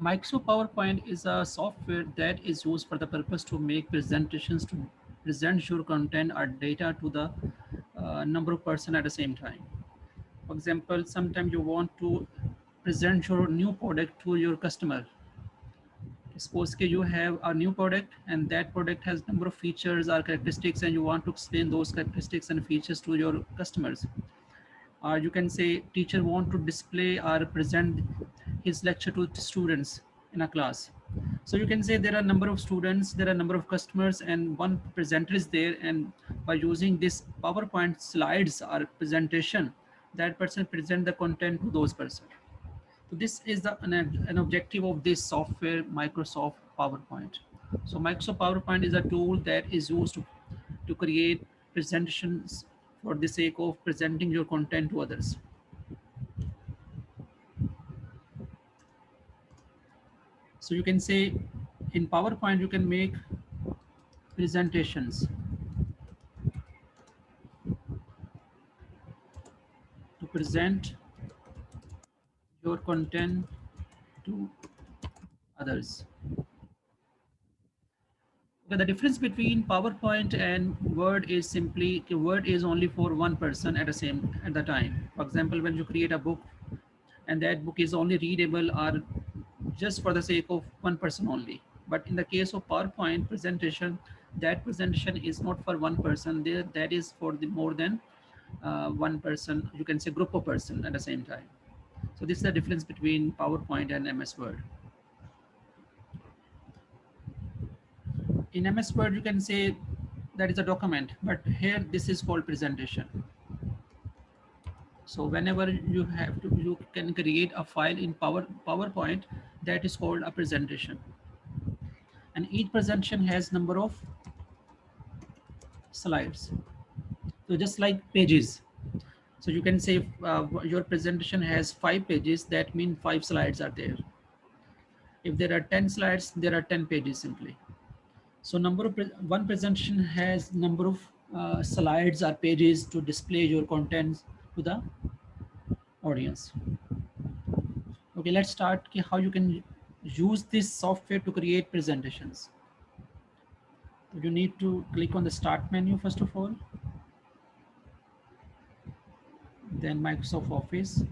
Microsoft PowerPoint is a software that is used for the purpose to make presentations to present your content or data to the number of person at the same time. For example, sometimes you want to present your new product to your customer. Suppose you have a new product and that product has number of features or characteristics and you want to explain those characteristics and features to your customers. Or you can say teacher want to display or present his lecture to students in a class. So you can say there are a number of students, there are a number of customers, and one presenter is there, and by using this PowerPoint slides or presentation, that person present the content to those person. So this is an objective of this software, Microsoft PowerPoint. So Microsoft PowerPoint is a tool that is used to create presentations for the sake of presenting your content to others. So you can say in PowerPoint, you can make presentations to present your content to others. Okay, the difference between PowerPoint and Word is simply Word is only for one person at the time. For example, when you create a book and that book is only readable or just for the sake of one person only. But in the case of PowerPoint presentation, that presentation is not for one person. There, that is for the more than one person. You can say group of person at the same time. So this is the difference between PowerPoint and MS Word. In MS Word, you can say that is a document, but here this is called presentation. So whenever you have to, you can create a file in PowerPoint that is called a presentation. And each presentation has number of slides. So just like pages. So you can say your presentation has 5 pages, that means 5 slides are there. If there are 10 slides, there are 10 pages simply. So one presentation has number of slides or pages to display your contents to the audience. Okay, let's start how you can use this software to create presentations. You need to click on the start menu first of all, then Microsoft Office,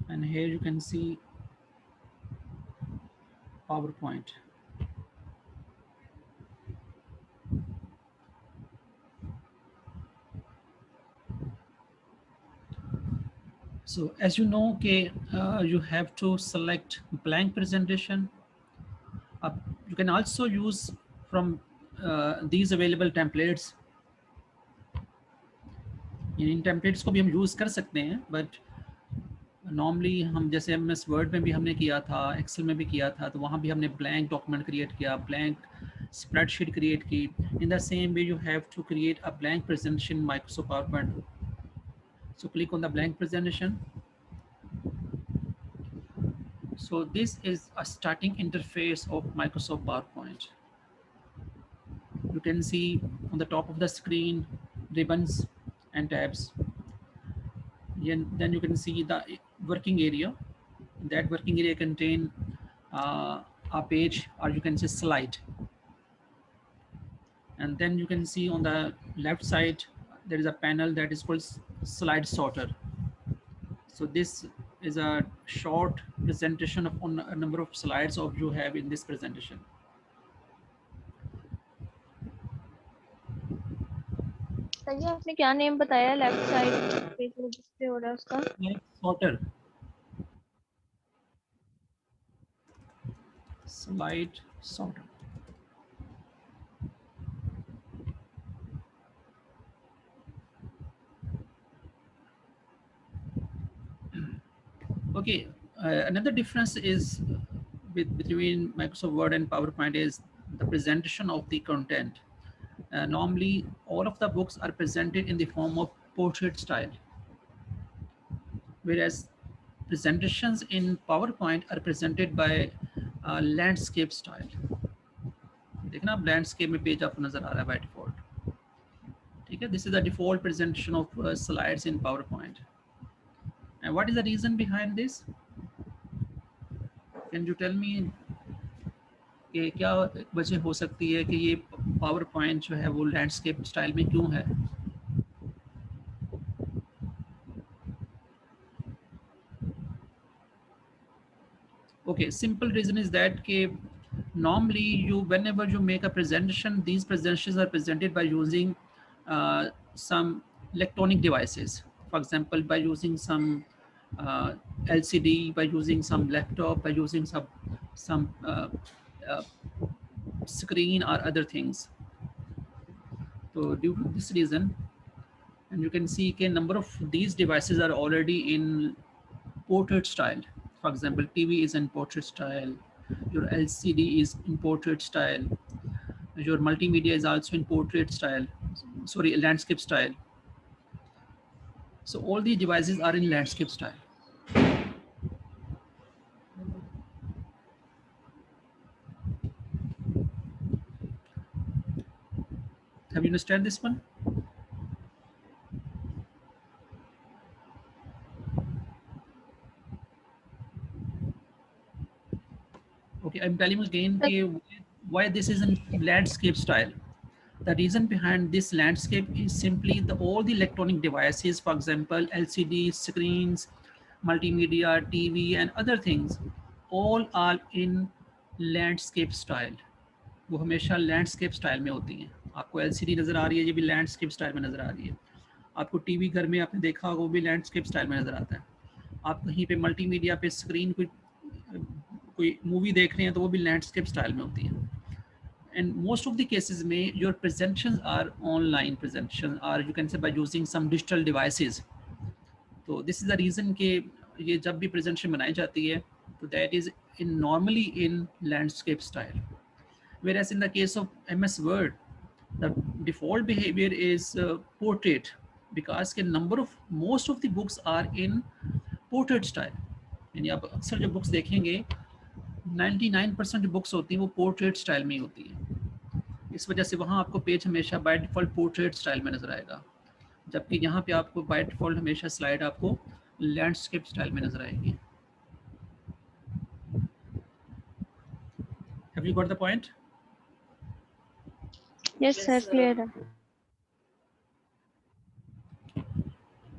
and here you can see PowerPoint. So as you know, okay, you have to select blank presentation. You can also use from these available templates. In templates को भी हम use कर सकते हैं, but normally हम जैसे MS word में भी हमने किया था, एक्सेल में भी किया था, तो वहाँ भी हमने ब्लैंक डॉक्यूमेंट क्रिएट किया, ब्लैंक स्प्रेडशीट क्रिएट की. In the same way you have to create a blank presentation Microsoft PowerPoint. So click on the blank presentation. So this is a starting interface of Microsoft PowerPoint. You can see on the top of the screen ribbons and tabs. And then you can see the working area. That working area contain a page, or you can say slide. And then you can see on the left side there is a panel that is called slide sorter. So this is a short presentation of a number of slides of you have in this presentation. Sir ji आपने क्या name बताया left side पे जो display हो रहा है उसका? Sorter. Slide sorter. Okay, another difference is between Microsoft Word and PowerPoint is the presentation of the content. Normally, all of the books are presented in the form of portrait style, whereas presentations in PowerPoint are presented by landscape style. देखना आप landscape में page आपको नजर आ रहा है by default. ठीक है, this is the default presentation of slides in PowerPoint. And what is the reason behind this? Can you tell me कि क्या वजह हो सकती है कि ये पावर पॉइंट जो है वो लैंडस्केप स्टाइल में क्यों है? Okay, simple reason is that normally whenever you make a presentation, these presentations are presented by using some electronic devices. For example, by using some LCD, by using some laptop, by using some uh, screen or other things. So due to this reason, and you can see a number of these devices are already in portrait style. For example, TV is in portrait style, your LCD is in portrait style, your multimedia is also in portrait style, sorry, landscape style. So all these devices are in landscape style. Have you understand this one? Okay, I'm telling you again why this is in landscape style. The reason behind this landscape is simply all the electronic devices, for example, LCD screens, multimedia, TV, and other things, all are in landscape style. वो हमेशा landscape style में होती हैं. आपको LCD नज़र आ रही है, ये भी लैंडस्केप स्टाइल में नज़र आ रही है. आपको टीवी घर में आपने देखा होगा, वो भी लैंडस्केप स्टाइल में नज़र आता है. आप कहीं पे मल्टीमीडिया पे स्क्रीन कोई मूवी देख रहे हैं तो वो भी लैंडस्केप स्टाइल में होती है. And most of the cases में your presentations are online presentation, or you can say by using some digital devices. So this is the reason कि ये जब भी presentation बनाई जाती है तो that is normally in landscape style. Whereas in the case of MS Word, the default behavior is portrait, because के number of most of the books are in portrait style. यानी आप अक्सर जो books देखेंगे 99% जो books होती हैं वो portrait style में ही होती है. इस वजह से वहाँ आपको पेज हमेशा बाय डिफ़ॉल्ट पोर्ट्रेट स्टाइल में नज़र आएगा, जबकि यहाँ पे आपको बाय डिफ़ॉल्ट हमेशा स्लाइड आपको लैंडस्केप स्टाइल में नज़र आएगी. Have you got the point? Yes, sir. Clear.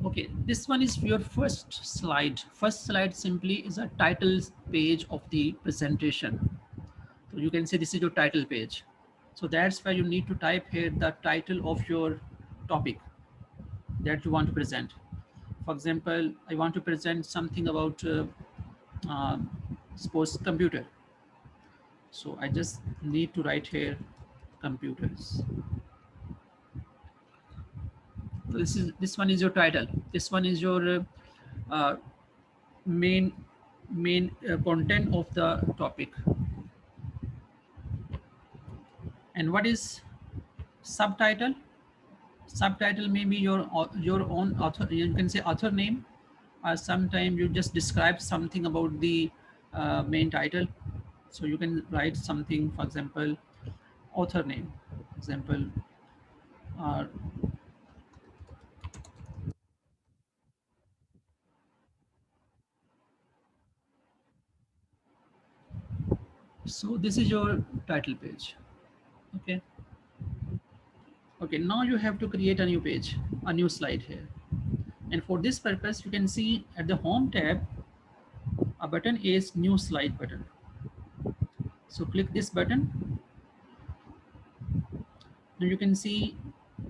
Okay, this one is your first slide. First slide simply is a title page of the presentation. So you can say this is your title page. So that's why you need to type here the title of your topic that you want to present. For example, I want to present something about suppose computer. So I just need to write here computers. So this one is your title. This one is your main content of the topic. And what is subtitle? Subtitle may be your own author. You can say author name, or sometimes you just describe something about the main title. So you can write something, for example, author name, example, or so this is your title page. Okay. Okay, now you have to create a new page, a new slide here. And for this purpose, you can see at the home tab, a button is new slide button. So click this button. Now you can see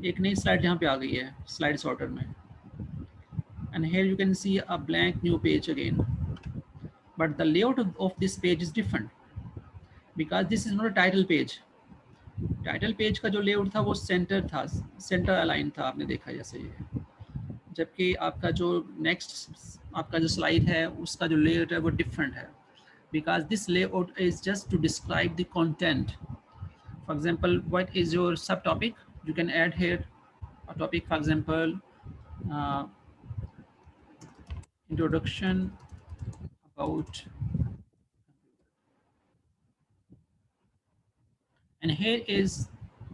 एक नई slide यहाँ पे आ गई है slide sorter में. And here you can see a blank new page again. But the layout of this page is different because this is not a title page. Title page का जो layout था वो centre था, centre align था, आपने देखा जैसे ये. जबकि आपका जो नेक्स्ट आपका जो स्लाइड है उसका जो लेआउट है वो डिफरेंट है, because this layout is just to describe the content. For example, what is your sub topic? You can add here a topic, for example introduction about, and here is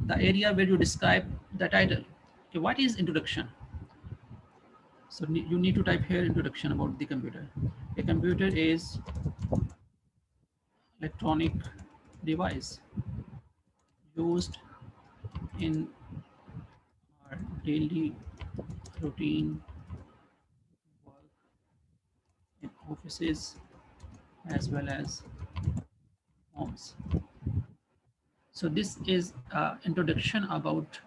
the area where you describe the title. Okay, what is introduction? So you need to type here introduction about the computer. A computer is electronic device used in our daily routine work in offices as well as homes. So this is introduction about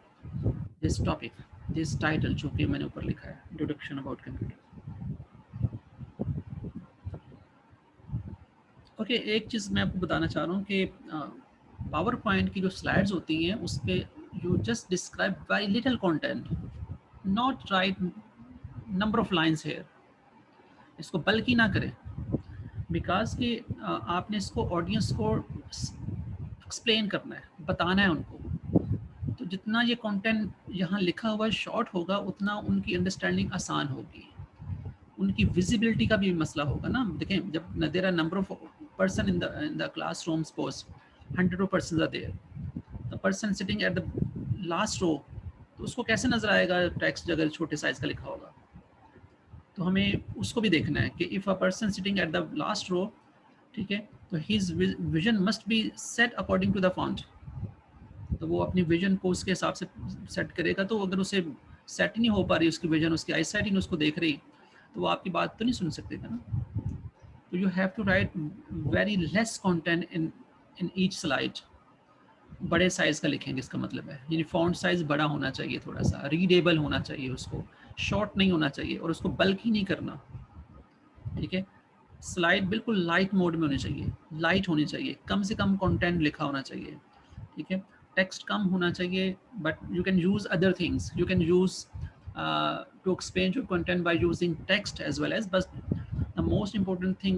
this topic, this title जो कि मैंने ऊपर लिखा है, introduction about computer. Okay एक चीज़ मैं आपको बताना चाह रहा हूँ कि पावर पॉइंट की जो स्लाइड्स होती हैं उस पर you just describe very little content, not right number of lines here. इसको बल्कि ना करें बिकॉज कि आपने इसको ऑडियंस को एक्सप्लेन करना है, बताना है उनको. तो जितना ये कंटेंट यहाँ लिखा हुआ शॉर्ट होगा उतना उनकी अंडरस्टैंडिंग आसान होगी. उनकी विजिबिलिटी का भी मसला होगा ना. देखें जब there are number of person in the classroom, suppose 100 person are there, the person sitting at the last row, तो उसको कैसे नजर आएगा टेक्स्ट अगर छोटे साइज का लिखा होगा. तो हमें उसको भी देखना है कि if a person sitting at the last row, ठीक है, तो his vision must be set according to the font. तो वो अपनी विजन को उसके हिसाब से सेट करेगा. तो अगर उसे सेट नहीं हो पा रही उसकी विजन, उसकी आई साइट नहीं उसको देख रही, तो वो आपकी बात तो नहीं सुन सकते थे ना. तो you have to write very less content in each slide. बड़े साइज का लिखेंगे इसका मतलब है, यानी फॉन्ट साइज बड़ा होना चाहिए, थोड़ा सा रीडेबल होना चाहिए, उसको शॉर्ट नहीं होना चाहिए और उसको बल्कि नहीं करना. ठीक है, स्लाइड बिल्कुल लाइट मोड में होनी चाहिए, लाइट होनी चाहिए, कम से कम कंटेंट लिखा होना चाहिए. ठीक है, टेक्स्ट कम होना चाहिए, but you can use other things. You can use to explain your content by using text as well as, but the most important thing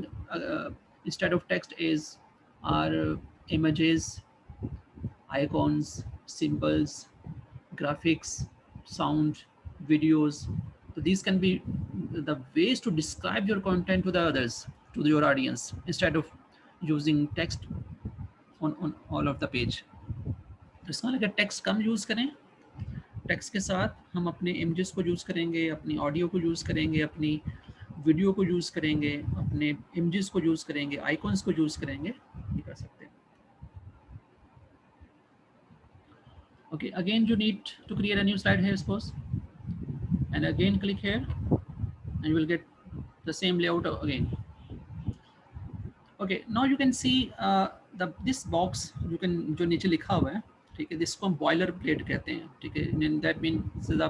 instead of text is our images, icons, symbols, graphics, sound, videos. So these can be the ways to describe your content to the others, to your audience, instead of using text on all of the page. तो इसका अगर text कम use करें, text के साथ हम अपने images को use करेंगे, अपनी ऑडियो को यूज़ करेंगे, अपनी वीडियो को यूज़ करेंगे, अपने इमेजेस को यूज़ करेंगे, आइकॉन्स को यूज़ करेंगे, ये कर सकते हैं. Okay, again you need to create a new slide here, suppose, and again click here and you will get the same layout again. Okay, now you can see this box, you can जो नीचे लिखा हुआ है, ठीक है, जिसको हम boiler plate कहते हैं. ठीक है, that means the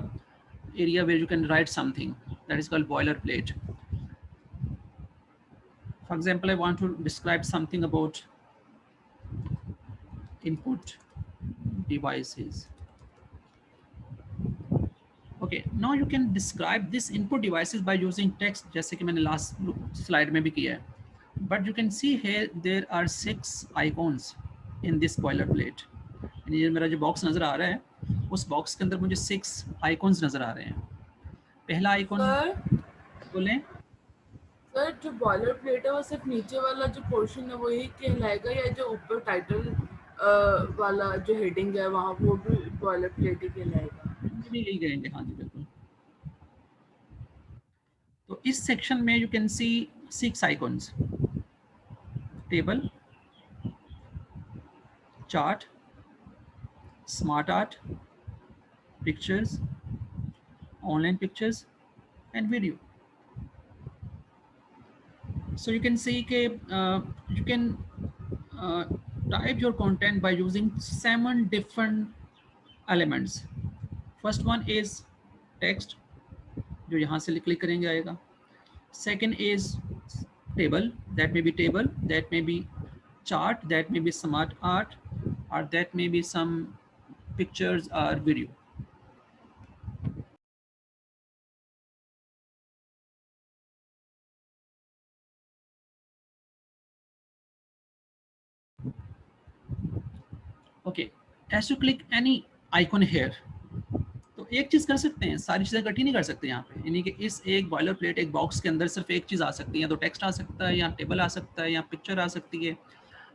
area where you can write something, that is called boiler plate. For example, I want to describe something about input devices. Okay, now you can describe this input devices by using text, जैसे कि मैंने last slide में भी किया है. But you can see here there are 6 icons in this boilerplate. यानी ये मेरा जो बॉक्स नजर आ रहा है, उस बॉक्स के अंदर मुझे 6 आइकॉन्स नजर आ रहे हैं. पहला आइकॉन बोलें सर, जो बॉयलर प्लेट है वो सिर्फ नीचे वाला जो पोर्शन है वही कहलाएगा, या जो ऊपर टाइटल वाला जो हेडिंग है वहाँ वो भी बॉयलर प्लेट ही कहलाएगा? भी यही कहेंगे. हाँ जी बिल्कुल. तो इस सेक्शन में you can C 6 icons: table, chart, smart art, pictures, online pictures and video. So you can see you can type your content by using 7 different elements. First one is text, जो यहाँ से click करेंगे आएगा. Second is table, that may be table, that may be chart, that may be smart art, or that may be some pictures or video. Okay, as you click any icon here, तो एक चीज़ कर सकते हैं, सारी चीज़ें इकट्ठी नहीं कर सकते यहाँ पे. यानी कि इस एक बॉयलर प्लेट, एक बॉक्स के अंदर सिर्फ एक चीज़ आ सकती है, या तो टेक्स्ट आ सकता है, या टेबल आ सकता है, या पिक्चर आ सकती है,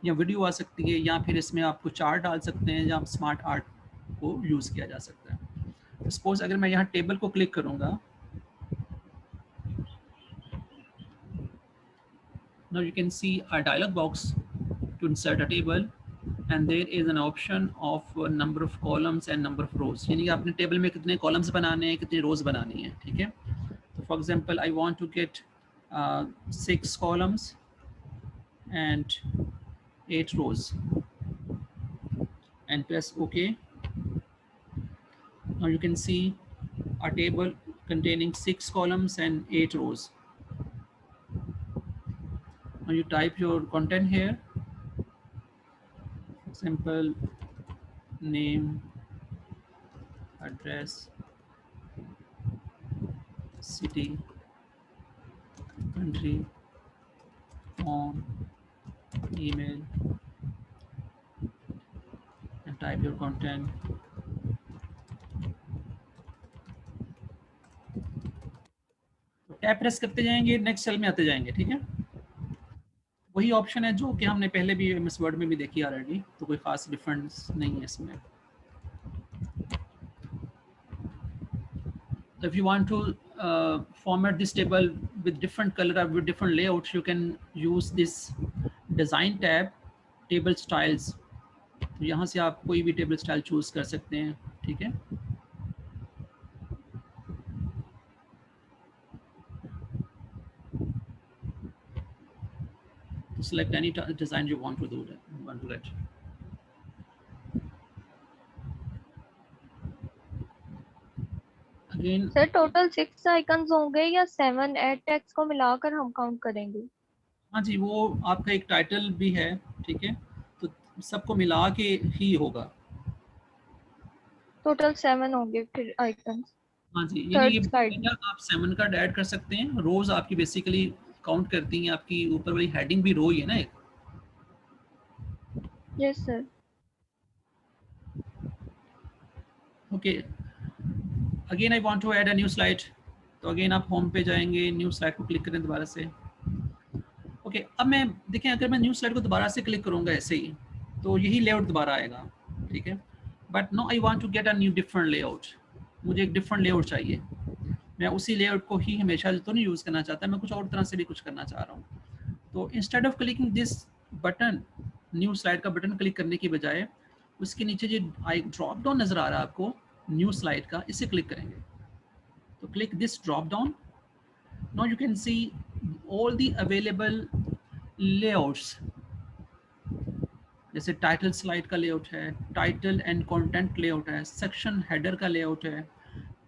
या वीडियो आ सकती है, या फिर इसमें आपको चार्ट डाल सकते हैं, या स्मार्ट आर्ट को यूज़ किया जा सकता है. सपोज अगर मैं यहाँ टेबल को क्लिक करूँगा, now you can see a dialog box to insert a table, and there is an option of number of columns and number of rows. यानी कि आपने टेबल में कितने कॉलम्स बनाने हैं, कितनी रोज बनानी है, ठीक है. तो for example I want to get 6 columns and 8 rows and press OK. Now you can see a table containing 6 columns and 8 rows. Now you type your content here. Simple name, address, city, country, phone, email, and type your content. Tab press करते जाएंगे, next cell में आते जाएंगे, ठीक है. वही option है जो कि हमने पहले भी एमएस वर्ड में भी देखी ऑलरेडी, तो कोई खास डिफरेंस नहीं है इसमें. If you want to format this table with different color or with different layouts, you can use this design tab, table styles. तो यहाँ से आप कोई भी टेबल स्टाइल चूज कर सकते हैं, ठीक है. Select any design you want to do that you want to write. Again, sir total 6 icons होंगे या 7 एड टेक्स्ट को मिलाकर हम काउंट करेंगे? हाँ जी, वो आपका एक टाइटल भी है, ठीक है, तो सबको मिला के ही होगा. टोटल 7 होंगे फिर आइकन्स. हाँ जी, Third ये slide. आप 7 का ऐड कर सकते हैं. रोज आपकी बेसिकली काउंट करती हैं, आपकी ऊपर वाली हेडिंग भी रो ही है ना एक. Yes sir. Okay, again I want to add a new slide. तो अगेन आप होम पे जाएंगे, न्यू स्लाइड को क्लिक करें दोबारा से. ओके, अब मैं देखें, अगर मैं न्यू स्लाइड को दोबारा से क्लिक करूंगा ऐसे ही, तो यही लेआउट दोबारा आएगा, ठीक है. But no, I want to get a new different layout. मुझे एक डिफरेंट लेआउट चाहिए. मैं उसी लेआउट को ही हमेशा तो नहीं यूज़ करना चाहता, मैं कुछ और तरह से भी कुछ करना चाह रहा हूँ. तो instead of clicking this button, new slide का बटन क्लिक करने की बजाय उसके नीचे जो ड्रॉप डाउन नज़र आ रहा है आपको न्यू स्लाइड का, इसे क्लिक करेंगे. तो click this drop down. Now you can see all the available layouts. जैसे टाइटल स्लाइड का लेआउट है, टाइटल एंड कंटेंट लेआउट है, सेक्शन हेडर का लेआउट है,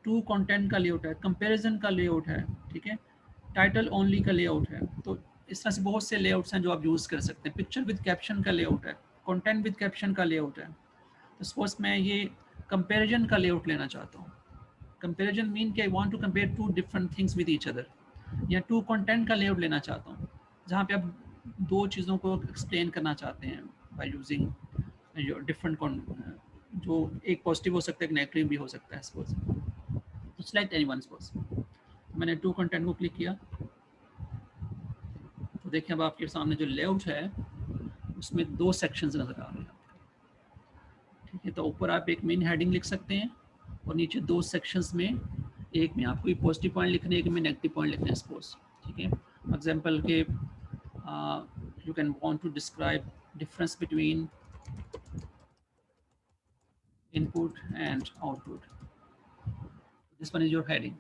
टू कंटेंट का लेआउट है, कंपैरिजन का लेआउट है, ठीक है, टाइटल ओनली का लेआउट है. तो इस तरह से बहुत से लेआउट्स हैं जो आप यूज़ कर सकते हैं. पिक्चर विद कैप्शन का लेआउट है, कंटेंट विद कैप्शन का लेआउट है. तो सपोज मैं ये कंपैरिजन का लेआउट लेना चाहता हूँ. कंपैरिजन मीन कि I want to compare two different things with each other. या टू कंटेंट का लेआउट लेना चाहता हूँ, जहाँ पे आप दो चीज़ों को एक्सप्लेन करना चाहते हैं बाय यूजिंग डिफरेंट, जो एक पॉजिटिव हो सकता है, एक नेगेटिव भी हो सकता है. सपोज तो सिलेक्ट एनी वन. सपोज मैंने टू कंटेंट को क्लिक किया, तो देखिए अब आपके सामने जो लेआउट है उसमें 2 सेक्शंस नजर आ रहे हैं, ठीक है. तो ऊपर आप एक मेन हेडिंग लिख सकते हैं और नीचे 2 सेक्शंस में, एक में आपको पॉजिटिव पॉइंट लिखने हैं, एक में नेगेटिव पॉइंट लिखने हैं. सपोज, ठीक है, एग्जांपल के you can want to describe difference between input and output. This one is your heading.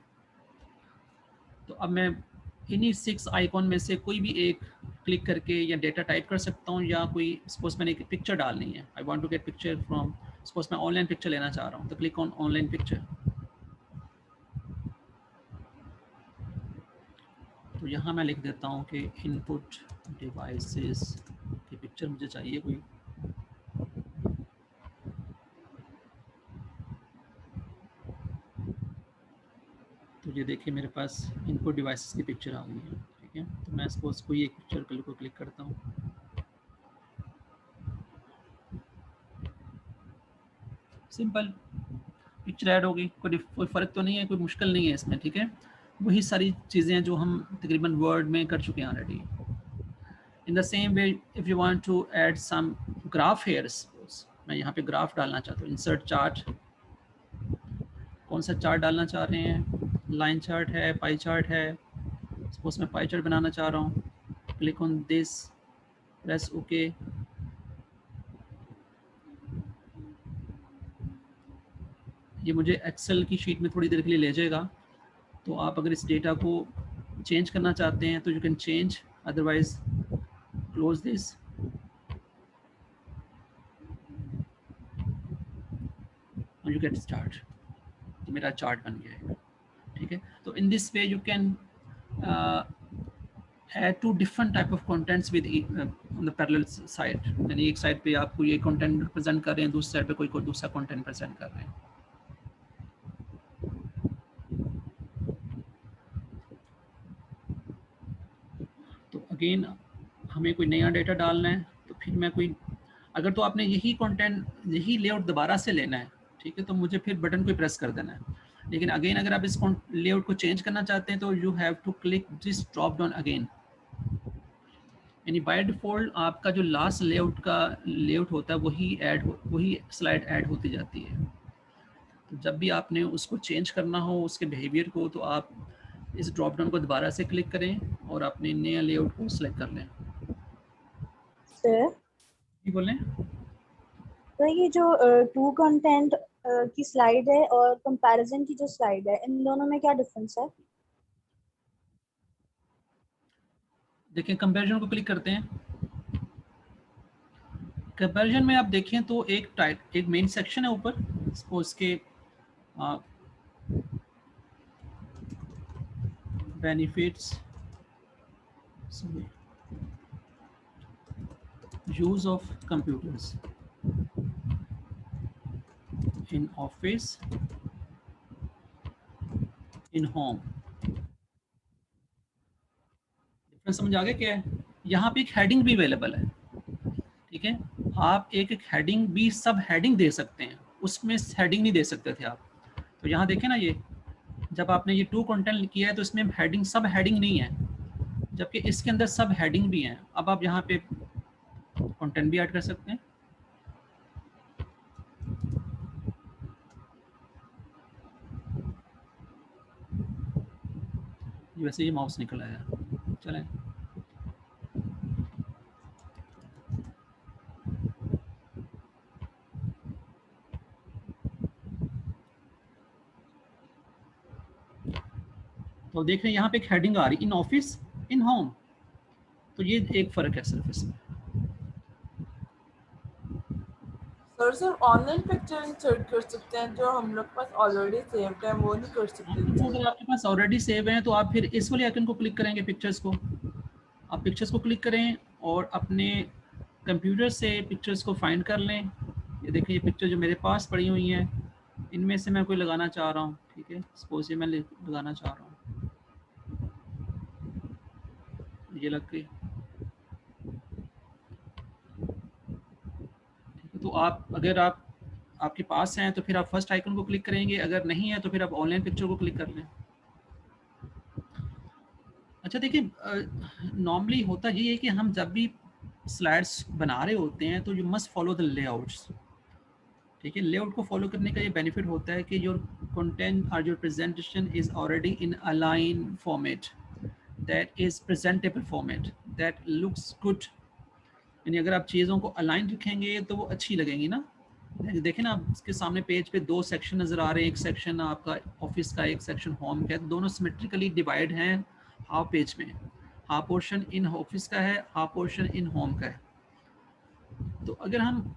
तो अब मैं इन्हीं 6 आइकॉन में से कोई भी एक क्लिक करके या डेटा टाइप कर सकता हूँ, या कोई सपोज मैंने एक पिक्चर डालनी है, I want to get picture from, suppose मैं ऑनलाइन पिक्चर लेना चाह रहा हूँ, तो क्लिक ऑन ऑनलाइन पिक्चर. तो यहाँ मैं लिख देता हूँ कि इनपुट डिवाइसेस की पिक्चर मुझे चाहिए कोई. तो ये देखिए मेरे पास इनपुट डिवाइसेस की पिक्चर आ गई है, ठीक है. तो मैं सपोज कोई एक पिक्चर को क्लिक करता हूँ. सिंपल पिक्चर ऐड होगी, कोई फ़र्क तो नहीं है, कोई मुश्किल नहीं है इसमें, ठीक है. वही सारी चीज़ें जो हम तकरीबन वर्ड में कर चुके हैं already. In the same way if you want to add some graph here, suppose मैं यहाँ पे ग्राफ डालना चाहता हूँ. इंसर्ट चार्ट, कौन सा चार्ट डालना चाह रहे हैं, लाइन चार्ट है, पाई चार्ट है. सपोज मैं पाई चार्ट बनाना चाह रहा हूँ. Click on this, press okay. ये मुझे एक्सेल की शीट में थोड़ी देर के लिए ले जाएगा, तो आप अगर इस डेटा को चेंज करना चाहते हैं तो you can change, otherwise close this. You get start, तो मेरा चार्ट बन गया है, ठीक है। तो in this way you can add two different type of contents with on the parallel side, यानी एक साइड पे आपको ये कंटेंट प्रेजेंट कर रहे हैं, दूसरी साइड पे कोई दूसरा कंटेंट प्रेजेंट कर रहे हैं। तो अगेन हमें कोई नया डेटा डालना है, तो फिर मैं कोई, अगर तो आपने यही कंटेंट यही लेआउट दोबारा से लेना है, ठीक है, तो मुझे फिर बटन को प्रेस कर देना है। लेकिन अगेन अगर आप इस लेआउट को चेंज करना चाहते हैं तो you have to click this drop down again. यानी बाय डिफ़ॉल्ट आपका जो लास्ट लेआउट का लेआउट होता है वही स्लाइड ऐड होती जाती है। तो जब भी आपने उसको चेंज करना हो उसके बिहेवियर को, तो आप इस ड्रॉप डाउन को दोबारा से क्लिक करें और अपने नया लेआउट को सिलेक्ट कर लें। सर जी बोलें। तो ये जो टू कंटेंट की स्लाइड है और कंपैरिजन की जो स्लाइड है, इन दोनों में क्या डिफरेंस है? देखिए कंपैरिजन को क्लिक करते हैं। कंपैरिजन में आप देखें तो एक मेन सेक्शन है ऊपर, उसके benefits, use of computers in office, in home. Difference समझ आ गया क्या है? यहाँ पे एक हेडिंग भी अवेलेबल है, ठीक है। आप एक हेडिंग भी सब हेडिंग दे सकते हैं, उसमें हेडिंग नहीं दे सकते थे आप। तो यहाँ देखें ना, ये जब आपने ये टू कंटेंट किया है तो इसमें हेडिंग सब हेडिंग नहीं है, जबकि इसके अंदर सब हेडिंग भी हैं। अब आप यहाँ पे कंटेंट भी ऐड कर सकते हैं। वैसे ये माउस निकल आया, चलें। तो देख रहे हैं यहाँ पे एक हेडिंग आ रही, इन ऑफिस, इन होम। तो ये एक फर्क है सिर्फ इसमें। सर ऑनलाइन पिक्चर इंसर्ट कर सकते हैं जो हम लोग पास ऑलरेडी सेव्ड है, वो नहीं कर सकते? अगर आपके पास ऑलरेडी सेव है तो आप फिर इस वाले आइकन को क्लिक करेंगे, पिक्चर्स को। आप पिक्चर्स को क्लिक करें और अपने कंप्यूटर से पिक्चर्स को फाइंड कर लें। ये देखिए, ये पिक्चर जो मेरे पास पड़ी हुई हैं, इनमें से मैं कोई लगाना चाह रहा हूँ, ठीक है। सपोज ये मैं लगाना चाह रहा हूँ, ये लग गई, ठीक है। तो आप अगर आपके पास हैं तो फिर आप फर्स्ट आइकन को क्लिक करेंगे, अगर नहीं है तो फिर आप ऑनलाइन पिक्चर को क्लिक कर लें। अच्छा देखिए, नॉर्मली होता ये है कि हम जब भी स्लाइड्स बना रहे होते हैं तो you must follow the layouts, ठीक है। लेआउट को फॉलो करने का ये बेनिफिट होता है कि योर कंटेंट और your presentation is already in align format, that is presentable format, that looks good. यानी अगर आप चीज़ों को अलाइन रखेंगे तो वो अच्छी लगेंगी ना। देखें ना, आप इसके सामने पेज पे दो सेक्शन नज़र आ रहे हैं, एक सेक्शन आपका ऑफिस का, एक सेक्शन होम का है। तो दोनों सिमेट्रिकली डिवाइड हैं हाफ पेज में। हाफ पोर्शन इन ऑफिस का है, हाफ पोर्शन इन होम का है। तो अगर हम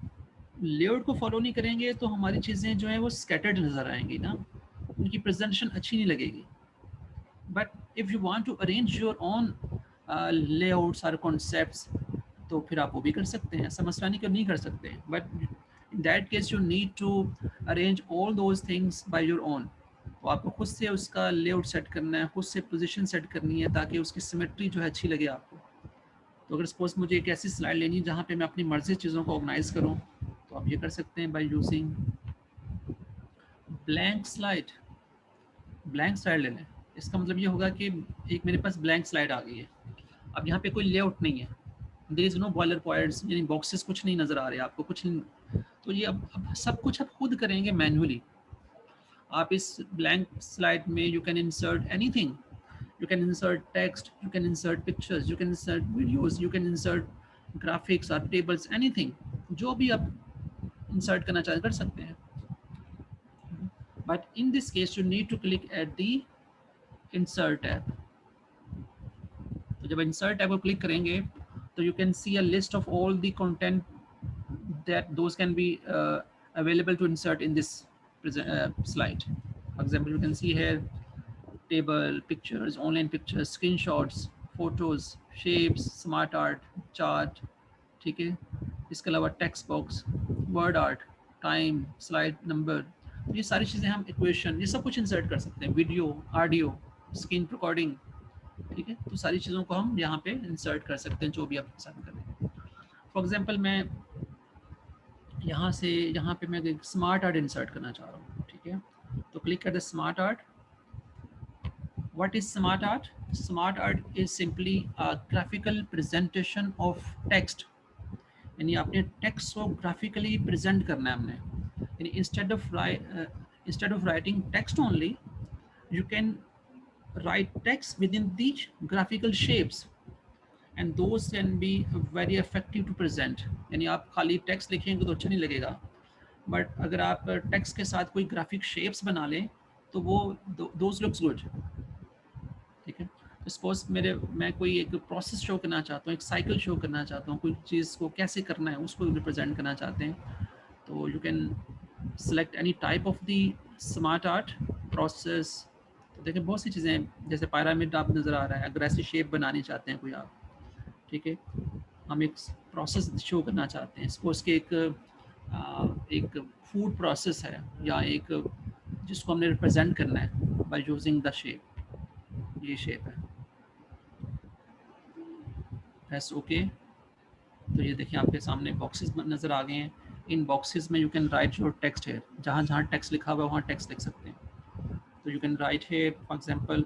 लेआउट को फॉलो नहीं करेंगे तो हमारी चीज़ें जो हैं वो स्कैटर्ड नज़र आएंगी ना, उनकी प्रेजेंटेशन अच्छी नहीं लगेगी। But if you want to arrange your own layouts और कॉन्सेप्ट्स, तो फिर आप वो भी कर सकते हैं, ऐसा मसला नहीं कि नहीं कर सकते। But in that case you need to arrange all those things by your own. तो आपको खुद से उसका लेआउट सेट करना है, खुद से पोजीशन सेट करनी है, ताकि उसकी सिमेट्री जो है अच्छी लगे आपको। तो अगर सपोज मुझे एक ऐसी स्लाइड लेनी है जहाँ पे मैं अपनी मर्जी चीज़ों को ऑर्गेनाइज करूँ, तो आप ये कर सकते हैं by using blank slide. Blank slide ले लें, इसका मतलब ये होगा कि एक मेरे पास ब्लैंक स्लाइड आ गई है। अब यहाँ पे कोई लेआउट नहीं है, there is no boiler points, यानी बॉक्सेस कुछ नहीं नज़र आ रहे आपको, कुछ नहीं। तो ये अब सब कुछ आप खुद करेंगे मैन्युअली। आप इस ब्लैंक स्लाइड में you can insert anything, you can insert text, you can insert pictures, you can insert videos, you can insert graphics or tables, anything जो भी आप insert करना चाहे कर सकते हैं। but in this case you need to click at the insert tab. तो जब insert tab को click करेंगे तो you can see a list of all the content that those can be available to insert in this slide. For example, you can see here table, pictures, online pictures, screenshots, photos, shapes, smart art, chart, ठीक है. इसके अलावा text box, word art, time, slide number, ये सारी चीज़ें हम equation, ये सब कुछ इंसर्ट कर सकते हैं. वीडियो, ऑडियो, स्क्रीन रिकॉर्डिंग, ठीक है. तो सारी चीज़ों को हम यहाँ पे इंसर्ट कर सकते हैं जो भी आप पसंद करें. फॉर एग्जांपल मैं यहाँ से यहाँ पे मैं स्मार्ट आर्ट इंसर्ट करना चाह रहा हूँ, ठीक है. तो क्लिक कर the smart art. What is smart art? Smart art is simply a graphical presentation of text. यानी आपने टेक्स्ट को ग्राफिकली प्रेजेंट करना है हमने. यानी instead of writing text only, you can write text within these graphical shapes, and those can be very effective to present. यानी आप खाली टेक्स्ट लिखेंगे तो अच्छा नहीं लगेगा, बट अगर आप टेक्स्ट के साथ कोई ग्राफिक शेप्स बना लें तो वो those looks good. ठीक है. सपोज मैं कोई एक प्रोसेस शो करना चाहता हूँ, एक साइकिल शो करना चाहता हूँ, कोई चीज़ को कैसे करना है उसको रिप्रेजेंट करना चाहते हैं, तो you can select any type of the smart art process. तो देखिए बहुत सी चीज़ें हैं, जैसे पायरामिड आप नज़र आ रहा है, अगर ऐसी शेप बनानी चाहते हैं कोई आप, ठीक है. हम एक प्रोसेस शो करना चाहते हैं, सपोज के एक फूड प्रोसेस है या एक जिसको हमने रिप्रेजेंट करना है बाय यूजिंग द शेप. ये शेप है, प्रेस ओके. तो ये देखिए आपके सामने बॉक्सेस नज़र आ गए हैं. इन बॉक्सेस में you can write your text है, जहाँ जहाँ टेक्स्ट लिखा हुआ है वहाँ टेक्स्ट लिख सकते हैं. तो यू कैन राइट है for example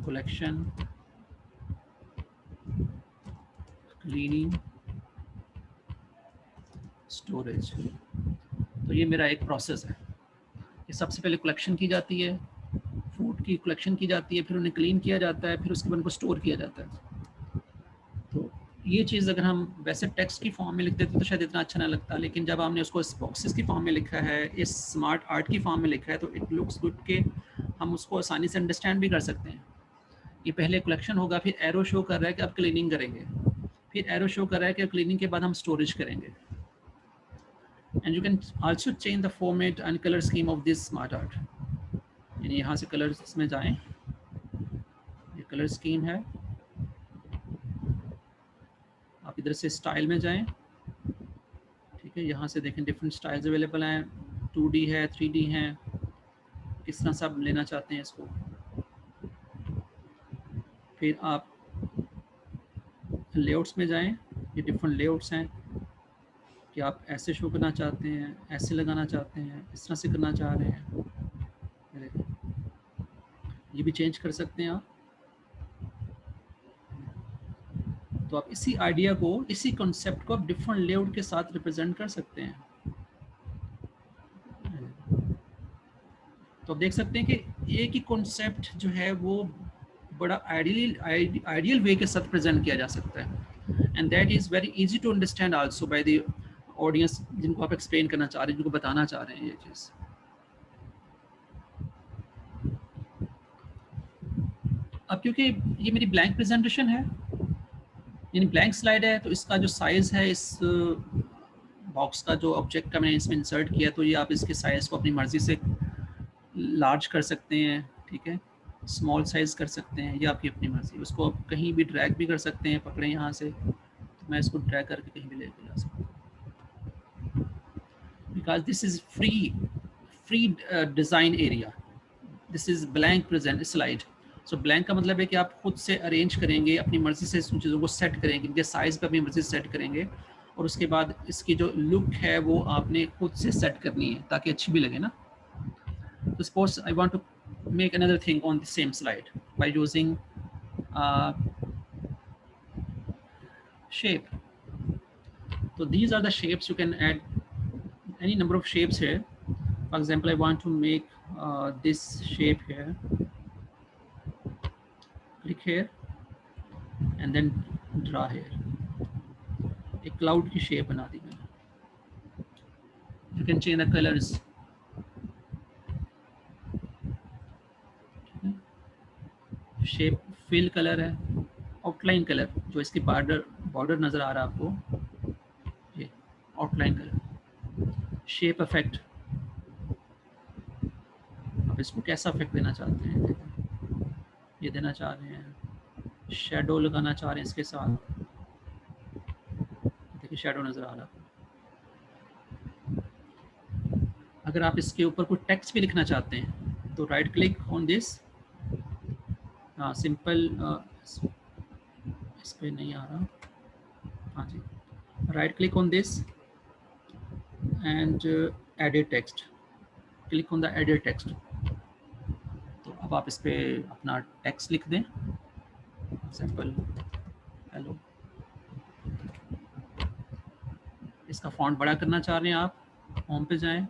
collection cleaning storage. तो ये मेरा एक प्रोसेस है. ये सबसे पहले कलेक्शन की जाती है, फूड की कलेक्शन की जाती है, फिर उन्हें क्लीन किया जाता है, फिर उसके बाद उनको स्टोर किया जाता है. तो ये चीज़ अगर हम वैसे टेक्स्ट की फॉर्म में लिखते थे तो शायद इतना अच्छा ना लगता, लेकिन जब हमने उसको इस बॉक्सेस की फॉर्म में लिखा है, इस स्मार्ट आर्ट की फॉर्म में लिखा है, तो इट लुक्स गुड के हम उसको आसानी से अंडरस्टैंड भी कर सकते हैं. ये पहले कलेक्शन होगा, फिर एरो शो कर रहा है कि आप क्लीनिंग करेंगे, फिर एरो शो कर रहा है कि क्लीनिंग के बाद हम स्टोरेज करेंगे. And you can also change the format and color scheme of this smart art. यानी यहाँ से कलर्स में जाएं, ये कलर स्कीम है. आप इधर से स्टाइल में जाएं, ठीक है. यहाँ से देखें डिफरेंट स्टाइल्स अवेलेबल हैं, 2D है, 3D हैं, किस तरह से आप लेना चाहते हैं इसको. फिर आप लेआउट्स में जाएं, ये डिफरेंट लेआउट्स हैं कि आप ऐसे शो करना चाहते हैं, ऐसे लगाना चाहते हैं, इस तरह से करना चाह रहे हैं. ये भी चेंज कर सकते हैं आप. तो आप इसी आइडिया को, इसी कॉन्सेप्ट को आप डिफरेंट लेआउट के साथ रिप्रेजेंट कर सकते हैं. तो आप देख सकते हैं कि एक ही कॉन्सेप्ट जो है वो बड़ा आइडियल वे के साथ प्रेजेंट किया जा सकता है. And that is very easy to understand also by the audience जिनको आप एक्सप्लेन करना चाह रहे हैं, जिनको बताना चाह रहे हैं ये चीज़. अब क्योंकि ये मेरी ब्लैंक प्रेजेंटेशन है, यानी ब्लैंक स्लाइड है, तो इसका जो साइज़ है, इस बॉक्स का जो ऑब्जेक्ट का मैंने इसमें इंसर्ट किया, तो ये आप इसके साइज़ को अपनी मर्ज़ी से लार्ज कर सकते हैं, ठीक है, स्मॉल साइज़ कर सकते हैं, ये आपकी अपनी मर्ज़ी. उसको आप कहीं भी ड्रैग भी कर सकते हैं, पकड़ें यहाँ से, तो मैं इसको ड्रैग करके कहीं भी लेके जा सकता हूँ. Because this is free design area. This is blank present slide. So blank का मतलब है कि आप खुद से अरेंज करेंगे, अपनी मर्जी से उन चीज़ों को सेट करेंगे, इनके साइज़ पे अपनी मर्जी से सेट करेंगे, और उसके बाद इसकी जो लुक है वो आपने खुद से सेट करनी है ताकि अच्छी भी लगे ना. So suppose I want to make another thing on the same slide by using shape. So these are the shapes. You can add any number of shapes here. For example, I want to make this shape here. Click here and then draw here. एक cloud की shape बना दी मैंने. You can change the colors. Shape fill colour है, outline colour जो इसकी border नज़र आ रहा है आपको, ये आउटलाइन कलर। शेप इफेक्ट, आप इसको कैसा इफेक्ट देना चाहते हैं, ये देना चाह रहे हैं, शेडो लगाना चाह रहे हैं इसके साथ, देखिए शेडो नज़र आ रहा है। अगर आप इसके ऊपर कोई टेक्स्ट भी लिखना चाहते हैं तो right click on this, simple, इस पे नहीं आ रहा, हाँ जी, right click on this and edit text, click on the edit text. तो अब आप इस पे अपना टेक्स्ट लिख दें, सिंपल हेलो। इसका फॉन्ट बड़ा करना चाह रहे हैं आप, होम पे जाएं,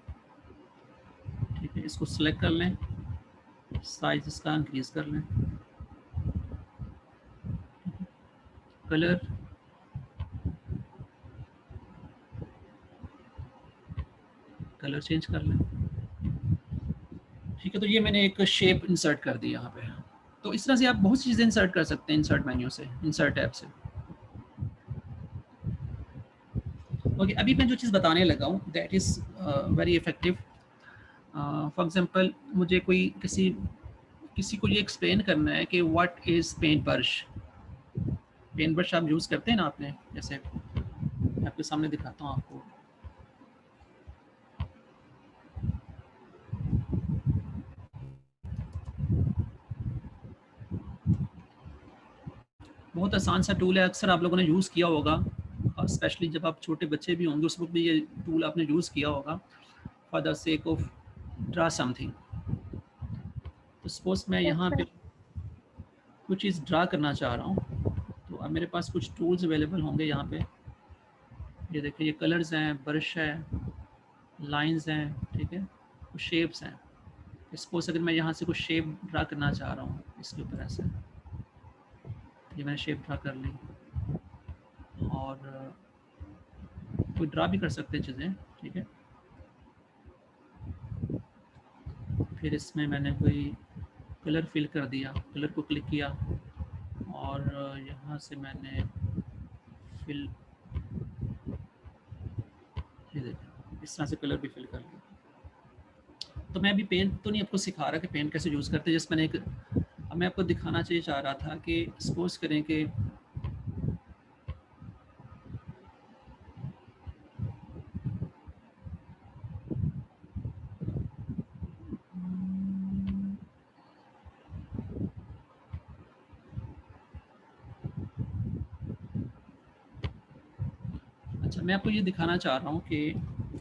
ठीक है, इसको सिलेक्ट कर लें, साइज इसका इंक्रीज कर लें, कलर, कलर चेंज कर लें, ठीक है। तो ये मैंने एक शेप इंसर्ट कर दी यहाँ पे। तो इस तरह से आप बहुत सी चीज़ें इंसर्ट कर सकते हैं इंसर्ट मेन्यू से, इंसर्ट ऐप से। ओके, अभी मैं जो चीज़ बताने लगा हूँ that is very effective. For example मुझे कोई किसी को ये एक्सप्लेन करना है कि what is paint brush. Paint brush आप यूज़ करते हैं ना आपने, जैसे मैं आपके सामने दिखाता हूँ आपको। बहुत आसान सा टूल है, अक्सर आप लोगों ने यूज़ किया होगा, स्पेशली जब आप छोटे बच्चे भी होंगे उस वक्त भी ये टूल आपने यूज़ किया होगा, for the sake of draw something. तो सपोज मैं यहाँ पे कुछ चीज़ ड्रा करना चाह रहा हूँ, तो अब मेरे पास कुछ टूल्स अवेलेबल होंगे यहाँ पे। ये देखिए, ये कलर्स हैं, ब्रश है, लाइंस हैं, ठीक है, कुछ शेप्स हैं। सपोज अगर मैं यहाँ से कुछ शेप ड्रा करना चाह रहा हूँ इसके ऊपर ऐसे, ये मैंने शेप ड्रा कर ली, और कोई ड्रा भी कर सकते हैं चीज़ें, ठीक है। फिर इसमें मैंने कोई कलर फिल कर दिया, कलर को क्लिक किया और यहाँ से मैंने फिल, ये देखिए इस तरह से कलर भी फिल कर लिया। तो मैं अभी पेंट तो नहीं आपको सिखा रहा कि पेंट कैसे यूज़ करते हैं, जिस मैंने अब मैं आपको दिखाना चाहिए चाह रहा था कि सपोज करें कि अच्छा, मैं आपको ये दिखाना चाह रहा हूँ कि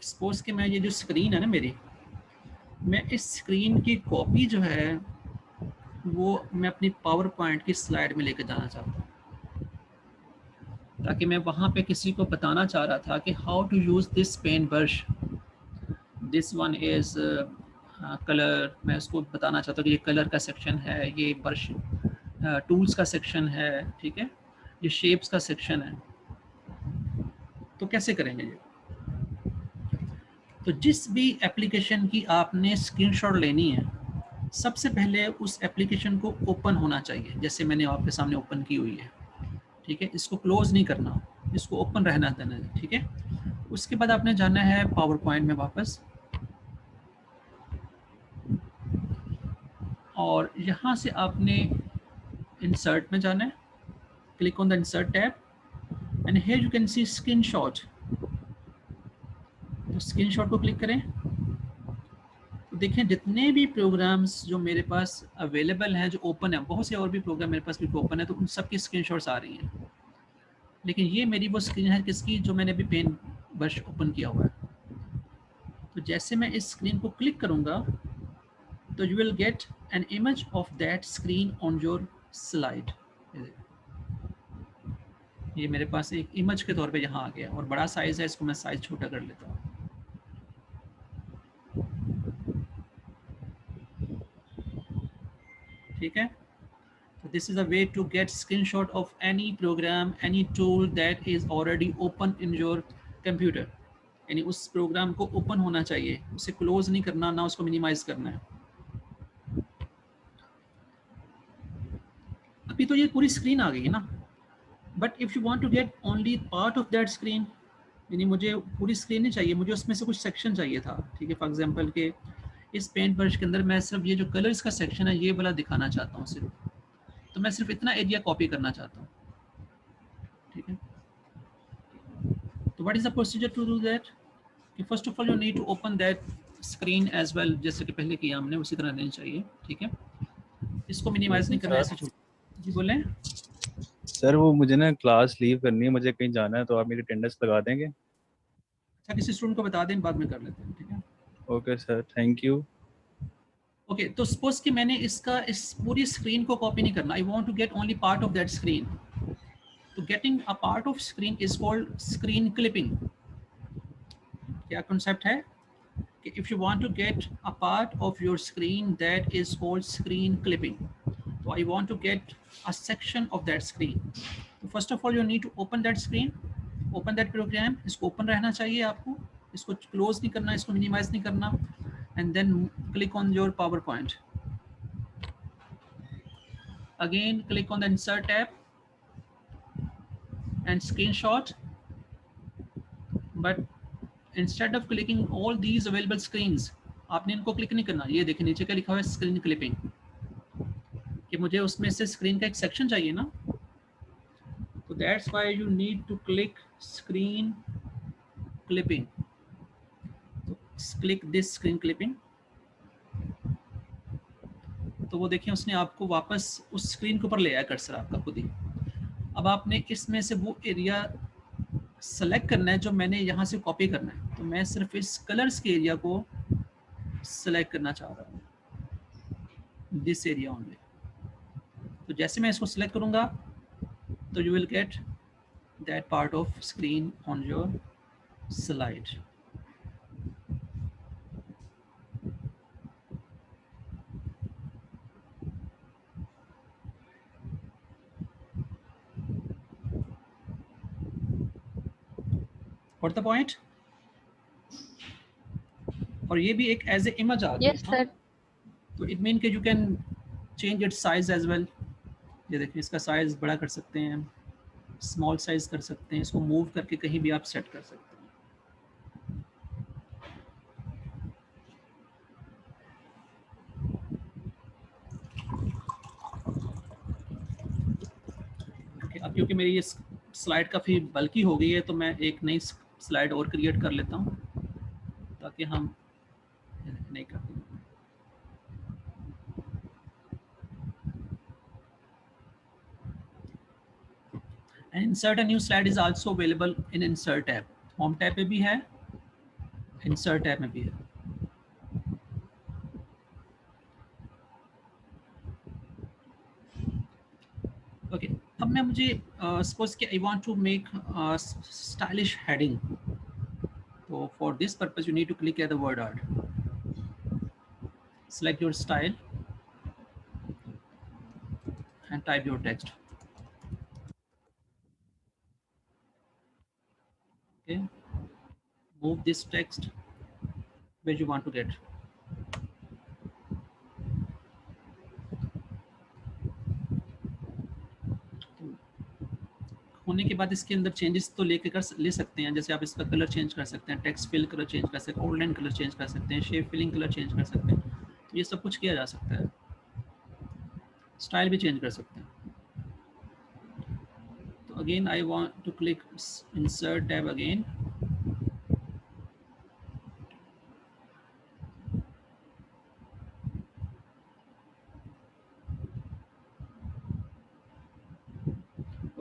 सपोज कि मैं ये जो स्क्रीन है ना मेरी, मैं इस स्क्रीन की कॉपी जो है वो मैं अपनी पावर पॉइंट की स्लाइड में लेकर जाना चाहता हूँ, ताकि मैं वहाँ पे किसी को बताना चाह रहा था कि how to use this paint brush, this one is colour. मैं उसको बताना चाहता हूँ कि ये कलर का सेक्शन है, ये ब्रश टूल्स का सेक्शन है, ठीक है, ये शेप्स का सेक्शन है। तो कैसे करेंगे ये? तो जिस भी एप्लीकेशन की आपने स्क्रीनशॉट लेनी है, सबसे पहले उस एप्लीकेशन को ओपन होना चाहिए, जैसे मैंने आपके सामने ओपन की हुई है, ठीक है। इसको क्लोज नहीं करना, इसको ओपन रहना देना है, ठीक है। उसके बाद आपने जाना है पावर पॉइंट में वापस, और यहाँ से आपने इंसर्ट में जाना है, click on the insert tab and here you can C screenshot. तो स्क्रीनशॉट को क्लिक करें, तो देखें जितने भी प्रोग्राम्स जो मेरे पास अवेलेबल हैं, जो ओपन है, बहुत से और भी प्रोग्राम मेरे पास भी ओपन है, तो उन सब की स्क्रीनशॉट्स आ रही हैं। लेकिन ये मेरी वो स्क्रीन है किसकी, जो मैंने अभी पेन ब्रश ओपन किया हुआ है। तो जैसे मैं इस स्क्रीन को क्लिक करूँगा तो you will get an image of that screen on your slide. ये मेरे पास एक इमेज के तौर पे यहाँ आ गया, और बड़ा साइज़ है, इसको मैं साइज़ छोटा कर लेता हूँ। ठीक है, so this is a way to get screenshot of any program, any tool that is already open in your computer. यानी उस प्रोग्राम को ओपन होना चाहिए, उसे क्लोज नहीं करना, ना उसको मिनिमाइज करना है। अभी तो ये पूरी स्क्रीन आ गई है ना, but if you want to get only part of that screen, यानी मुझे पूरी स्क्रीन नहीं चाहिए, मुझे उसमें से कुछ सेक्शन चाहिए था, ठीक है। फॉर एग्जांपल के इस पेंट ब्रश के अंदर मैं सिर्फ ये जो कलर्स का सेक्शन है ये वाला दिखाना चाहता हूँ सिर्फ, तो मैं सिर्फ इतना एरिया कॉपी करना चाहता हूँ, ठीक है। तो what is the procedure to do that? कि first of all you need to open that screen as well, जैसे कि पहले किया हमने उसी तरह रहनी चाहिए, ठीक है। इसको मिनिमाइज नहीं करना है, ऐसे छोड़। जी बोलें। सर वो मुझे ना क्लास लीव करनी है, मुझे कहीं जाना है, तो आप मेरी अटेंडेंस लगा देंगे? अच्छा, किसी स्टूडेंट को बता दें, बाद में कर लेते हैं, ठीक है। Okay sir, thank you. Okay, तो सपोज कि मैंने इस पूरी स्क्रीन को कॉपी नहीं करना, I want to get only part of that screen. तो getting a part of screen is called screen clipping. क्या कॉन्सेप्ट है कि if you want to get a part of your screen, that is called screen clipping. तो I want to get a section of that screen. तो first of all you need to open that screen, open that program. इसको open रहना चाहिए आपको, इसको close नहीं करना, इसको मिनिमाइज नहीं करना, and then click on your PowerPoint. Again, click on the Insert tab and Screenshot. But instead of clicking all these available screens, आपने इनको क्लिक नहीं करना। ये देखिए नीचे क्या लिखा हुआ है, स्क्रीन क्लिपिंग, कि मुझे उसमें से स्क्रीन का एक सेक्शन चाहिए ना, तो that's why you need to click screen clipping. तो click this screen clipping. तो वो देखिए उसने आपको वापस उस स्क्रीन के ऊपर ले आया कर्सर आपका खुद ही। अब आपने इसमें से वो एरिया सेलेक्ट करना है जो मैंने यहाँ से कॉपी करना है। तो मैं सिर्फ इस कलर्स के एरिया को सेलेक्ट करना चाह रहा हूँ, दिस एरिया ओनली। तो जैसे मैं इसको सेलेक्ट करूँगा तो you will get that part of screen on your slide. What the point? और ये भी एक एज ए इमेज आ गया। Yes, sir. तो इट मीन कि you can change it size as well. ये देखिए इसका साइज बड़ा कर सकते हैं, स्मॉल साइज कर सकते हैं, इसको मूव करके कहीं भी आप सेट कर सकते हैं। अब क्योंकि मेरी ये स्लाइड काफ़ी बल्कि हो गई है तो मैं एक नई स्लाइड और क्रिएट कर लेता हूँ ताकि हम नहीं कर। And insert a new slide is also available in Insert tab. Home tab पे भी है, Insert tab में भी है। Okay, अब मैं मुझे suppose कि I want to make a stylish heading. So for this purpose you need to click at the word art. Select your style and type your text. Okay, move this text where you want to get. होने के बाद इसके अंदर changes तो ले सकते हैं, जैसे आप इसका कलर चेंज कर सकते हैं, टेक्स्ट फिल कलर चेंज कर सकते हैं, आउटलाइन कलर चेंज कर सकते हैं, शेप फिलिंग कलर चेंज कर सकते हैं। तो ये सब कुछ किया जा सकता है। स्टाइल भी चेंज कर सकते हैं। तो again I want to click insert tab again.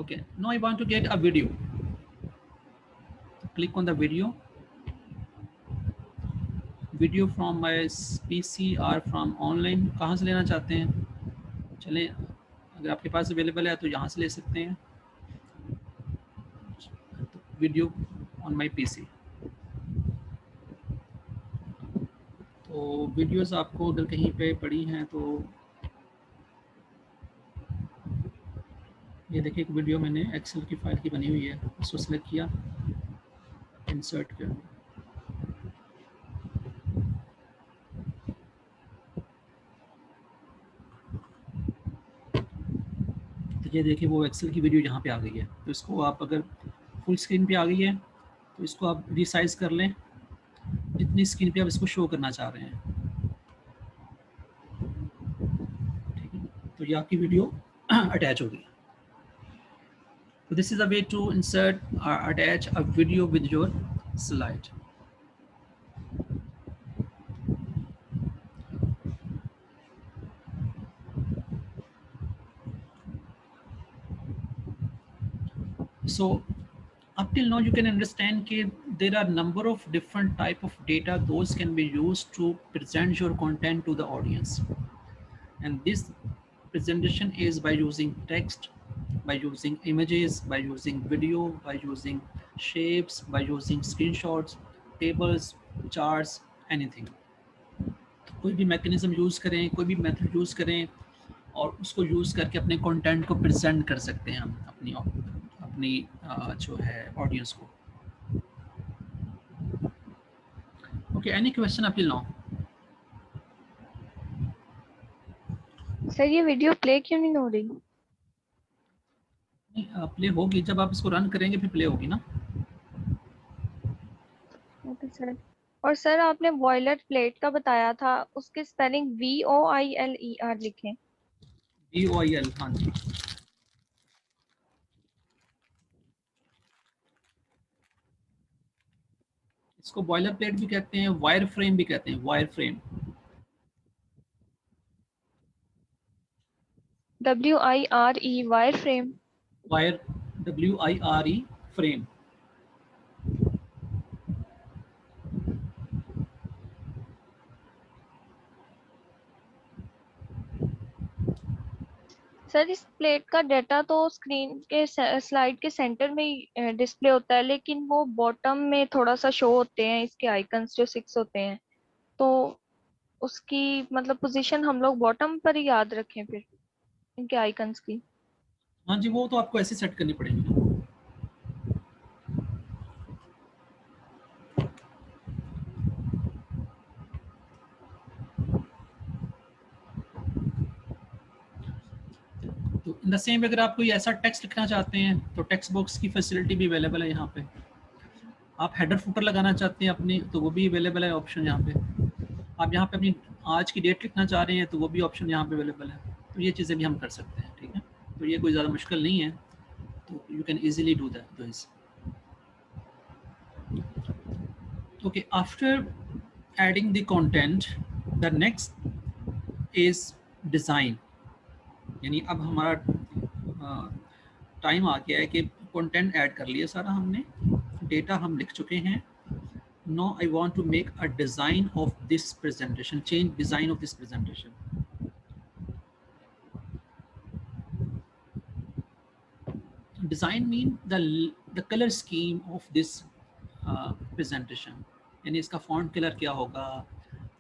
Okay, now I want to get a video. Click on the video. Video from my PC or from online. कहाँ से लेना चाहते हैं? चलें, अगर आपके पास अवेलेबल है तो यहाँ से ले सकते हैं। Video on my PC। तो वीडियोस आपको अगर कहीं पे पड़ी हैं तो ये देखिए एक वीडियो मैंने एक्सेल की फाइल की बनी हुई है, उसको सेलेक्ट किया, इंसर्ट किया। तो ये देखिए वो एक्सेल की वीडियो यहाँ पे आ गई है। तो इसको आप अगर फुल स्क्रीन पे आ गई है तो इसको आप रिसाइज कर लें जितनी स्क्रीन पे आप इसको शो करना चाह रहे हैं, ठीक है। तो ये आपकी वीडियो अटैच होगी। So this is a way to insert or attach a video with your slide. So up till now you can understand that there are number of different type of data those can be used to present your content to the audience, and this presentation is by using text, by using images, by using video, by using shapes, by using screenshots, tables, charts, anything. कोई भी mechanism use करें, कोई भी method use करें और उसको use करके अपने कंटेंट को प्रेजेंट कर सकते हैं हम अपनी जो है ऑडियंस को। Okay, any question up till now? Sir ये वीडियो प्ले क्यों नहीं हो रही? प्ले होगी, जब आप इसको रन करेंगे फिर प्ले होगी ना। Okay sir. और सर आपने बॉयलर प्लेट का बताया था, उसकी स्पेलिंग VOILER लिखें। VOIL, हाँ जी। इसको बॉयलर प्लेट भी कहते हैं, वायर फ्रेम भी कहते हैं, wire frame. WIRE wire frame. Wire, WIRE frame. Sir इस प्लेट का डाटा तो स्क्रीन के स्लाइड के सेंटर में ही डिस्प्ले होता है, लेकिन वो बॉटम में थोड़ा सा शो होते हैं इसके आइकन्स जो 6 होते हैं, तो उसकी मतलब पोजीशन हम लोग बॉटम पर ही याद रखें फिर इनके आइकन्स की? हाँ जी, वो तो आपको ऐसे सेट करनी पड़ेगी। तो इन द सेम अगर आप कोई ऐसा टेक्स्ट लिखना चाहते हैं तो टेक्स्ट बॉक्स की फैसिलिटी भी अवेलेबल है यहाँ पे। आप हेडर फुटर लगाना चाहते हैं अपनी, तो वो भी अवेलेबल है ऑप्शन यहाँ पे। आप यहाँ पे अपनी आज की डेट लिखना चाह रहे हैं तो वो भी ऑप्शन यहाँ पे अवेलेबल है। तो ये चीज़ें भी हम कर सकते हैं, ठीक है। तो ये कोई ज़्यादा मुश्किल नहीं है, तो you can easily do that this. Okay, after adding the content, the next is design. यानी अब हमारा टाइम आ गया है कि कंटेंट ऐड कर लिया सारा हमने, डेटा हम लिख चुके हैं। Now I want to make a design of this presentation, change design of this presentation. Design mean the color scheme of this presentation. यानी इसका font color क्या होगा,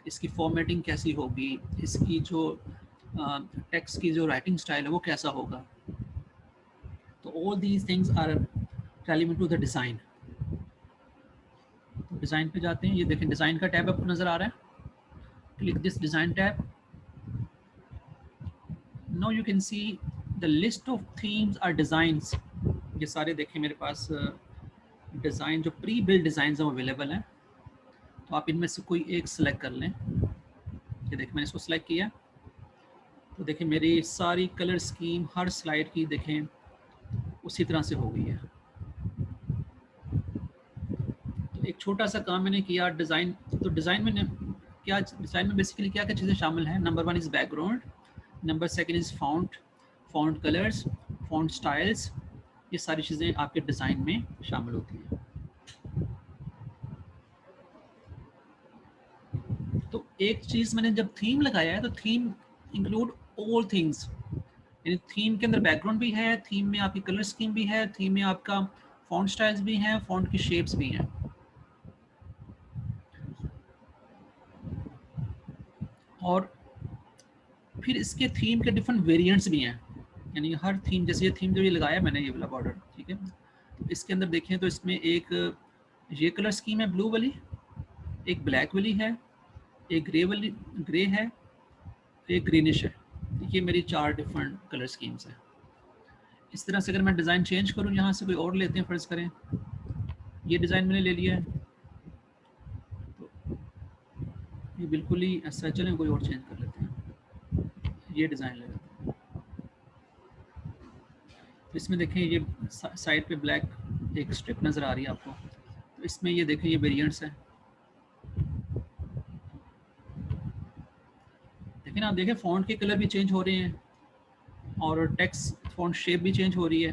इसकी formatting कैसी होगी, इसकी जो text की जो writing style है वो कैसा होगा। तो all these things are relevant to the design. Design पे जाते हैं, ये देखें डिज़ाइन का टैब आपको नज़र आ रहा है। Click this design tab. Now you can see the list of themes are designs. ये सारे देखें मेरे पास डिज़ाइन जो प्री बिल्ड डिज़ाइन हैं अवेलेबल हैं। तो आप इनमें से कोई एक सिलेक्ट कर लें। ये देखें मैंने इसको सिलेक्ट किया, तो देखें मेरी सारी कलर स्कीम हर स्लाइड की देखें उसी तरह से हो गई है। एक छोटा सा काम मैंने किया डिज़ाइन। तो डिज़ाइन में क्या, डिज़ाइन में बेसिकली क्या क्या चीज़ें शामिल हैं? Number 1 is background, number 2 is font colours, font styles. ये सारी चीज़ें आपके डिज़ाइन में शामिल होती हैं। तो एक चीज़ मैंने जब थीम लगाया है तो थीम इंक्लूड ऑल थिंग्स, यानी थीम के अंदर बैकग्राउंड भी है, थीम में आपकी कलर स्कीम भी है, थीम में आपका फॉन्ट स्टाइल्स भी हैं, फॉन्ट की शेप्स भी हैं। और फिर इसके थीम के डिफरेंट वेरिएंट्स भी हैं, यानी हर थीम, जैसे ये थीम जो ये लगाया मैंने ये वाला बॉर्डर, ठीक है। तो इसके अंदर देखें तो इसमें एक ये कलर स्कीम है ब्लू वाली, एक ब्लैक वाली है, एक ग्रे है, एक ग्रीनिश है। ये मेरी 4 डिफरेंट कलर स्कीम्स हैं। इस तरह से अगर मैं डिज़ाइन चेंज करूं, यहाँ से कोई और लेते हैं, फ़र्ज़ करें ये डिज़ाइन मैंने ले लिया है, तो ये बिल्कुल ही ऐसा, चलें कोई और चेंज कर लेते हैं, ये डिज़ाइन ले लेते हैं। तो इसमें देखें ये साइड पे ब्लैक एक स्ट्रिप नज़र आ रही है आपको, तो इसमें ये देखें ये वेरिएंट्स हैं। लेकिन आप देखें फ़ॉन्ट के कलर भी चेंज हो रहे हैं और टेक्स्ट फ़ॉन्ट शेप भी चेंज हो रही है।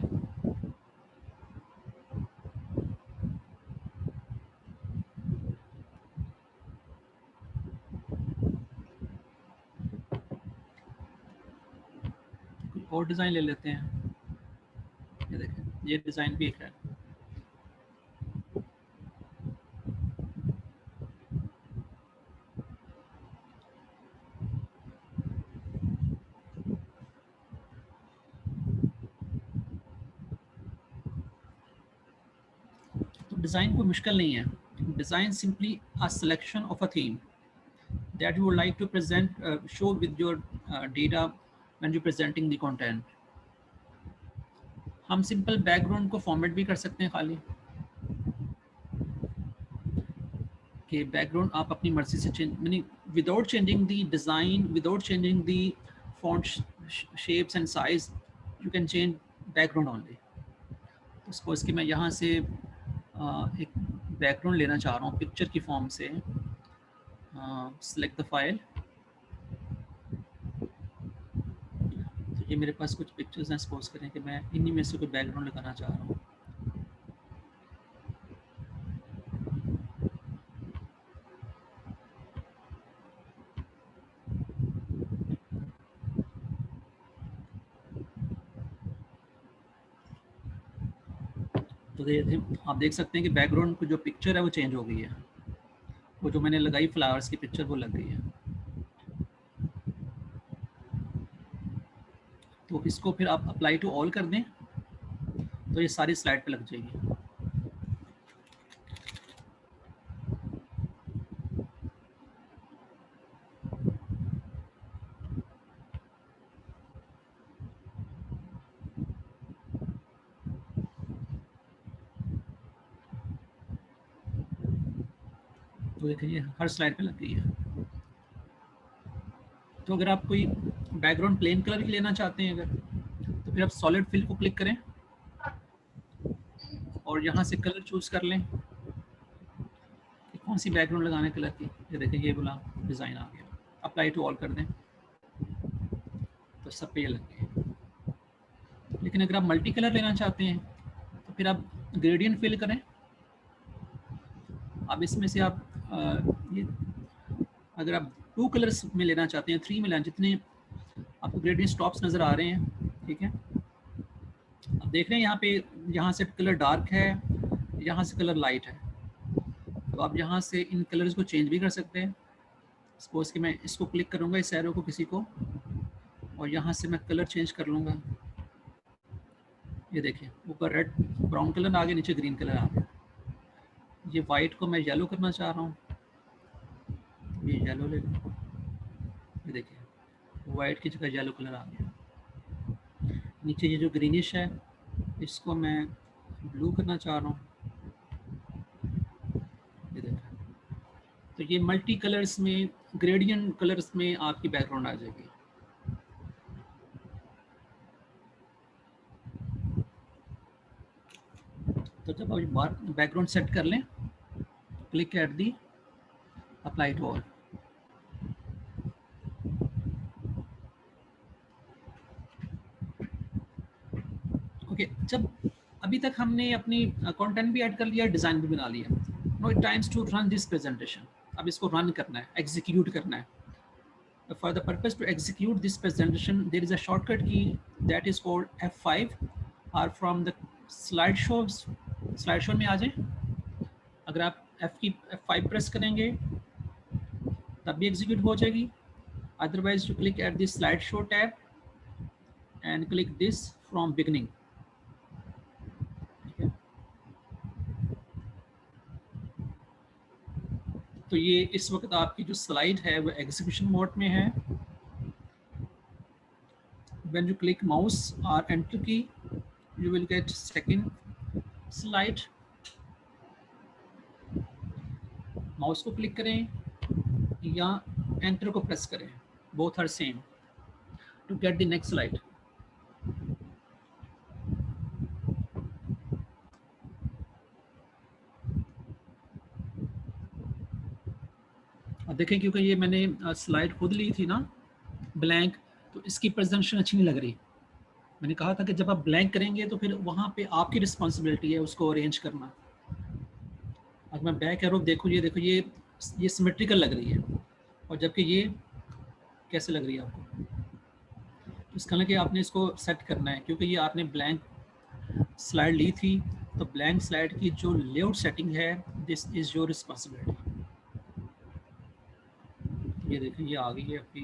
और डिज़ाइन ले लेते हैं, ये देखें ये डिज़ाइन भी एक है। तो डिज़ाइन कोई मुश्किल नहीं है, design simply a selection of a theme that you would like to present, show with your data when you're presenting the content. हम सिंपल बैकग्राउंड को फॉर्मेट भी कर सकते हैं खाली, कि बैकग्राउंड आप अपनी मर्जी से चेंज, यानी without changing the design, without changing the font shapes and size, you can change background only. तो सपोज कि मैं यहाँ से एक बैकग्राउंड लेना चाह रहा हूँ पिक्चर की फॉर्म से, सेलेक्ट द फाइल, तो ये मेरे पास कुछ पिक्चर्स हैं, सपोज करें कि मैं इन्हीं में से कोई बैकग्राउंड लगाना चाह रहा हूँ। तो आप देख सकते हैं कि बैकग्राउंड की जो पिक्चर है वो चेंज हो गई है, वो जो मैंने लगाई फ्लावर्स की पिक्चर वो लग गई है। तो इसको फिर आप अप्लाई टू ऑल कर दें तो ये सारी स्लाइड पे लग जाएगी। तो देखिए हर स्लाइड पे लग गई है। तो अगर आप कोई बैकग्राउंड प्लेन कलर की लेना चाहते हैं अगर, तो फिर आप सॉलिड फिल को क्लिक करें और यहाँ से कलर चूज कर लें कि कौन सी बैकग्राउंड लगाने कलर की। ये देखिए ये बोला डिज़ाइन आ गया, अप्लाई टू ऑल कर दें तो सब पे ये लग गए। लेकिन अगर आप मल्टी कलर लेना चाहते हैं तो फिर आप ग्रेडियंट फिल करें। अब इसमें से आप ये अगर आप 2 कलर्स में लेना चाहते हैं, 3 में लेना, जितने आपको ग्रेडियंट स्टॉप्स नज़र आ रहे हैं, ठीक है। अब देख रहे हैं यहाँ पे, यहाँ से कलर डार्क है, यहाँ से कलर लाइट है, तो आप यहाँ से इन कलर्स को चेंज भी कर सकते हैं। सपोज कि मैं इसको क्लिक करूँगा, इस एरो को किसी को, और यहाँ से मैं कलर चेंज कर लूँगा। ये देखिए ऊपर रेड ब्राउन कलर आ गया, नीचे ग्रीन कलर आ गया। ये वाइट को मैं येलो करना चाह रहा हूँ, ये येलो ले लूँ। ये देखिए वाइट की जगह येलो कलर आ गया। नीचे ये जो ग्रीनिश है इसको मैं ब्लू करना चाह रहा हूँ। ये देखिए, तो ये मल्टी कलर्स में, ग्रेडियंट कलर्स में आपकी बैकग्राउंड आ जाएगी। तो जब आप बैकग्राउंड सेट कर लें, click at the apply to all. Okay, जब अभी तक हमने अपनी कंटेंट भी ऐड कर लिया, डिज़ाइन भी बना लिया, no it times to run this presentation. अब इसको रन करना है, एग्जीक्यूट करना है। For the purpose to execute this presentation, there is a shortcut key that is called F5, or from the slideshow में आ जाए। अगर आप F5 प्रेस करेंगे तब भी एग्जीक्यूट हो जाएगी। Otherwise you click at the slideshow tab and click this from beginning। तो ये इस वक्त आपकी जो स्लाइड है वो एग्जीक्यूशन मोड में है। When you click mouse or enter key, you will get second slide. Mouse को क्लिक करें या एंटर को प्रेस करें, both are same to get the next slide. देखें क्योंकि ये मैंने स्लाइड खुद ली थी ना ब्लैंक, तो इसकी प्रेजेंटेशन अच्छी नहीं लग रही। मैंने कहा था कि जब आप ब्लैंक करेंगे तो फिर वहाँ पे आपकी रिस्पॉन्सिबिलिटी है उसको अरेंज करना। अगर मैं बैक एरो देखूँ, ये देखो ये सिमेट्रिकल लग रही है, और जबकि ये कैसे लग रही है आपको। तो इसका कि आपने इसको सेट करना है, क्योंकि ये आपने ब्लैंक स्लाइड ली थी, तो ब्लैंक स्लाइड की जो लेआउट सेटिंग है, दिस इज़ योर रिस्पॉन्सिबिलिटी। ये देखें ये आ गई है आपकी।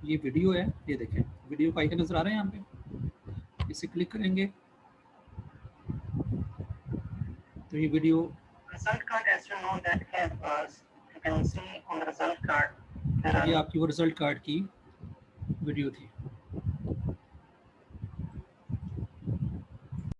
ये वीडियो है, ये देखें वीडियो का आइकन नजर आ रहा है यहाँ पे, इसे क्लिक करेंगे तो ये video result card, as you know, that have you can see on the result card there ये are आपकी वो रिजल्ट कार्ड की वीडियो थी।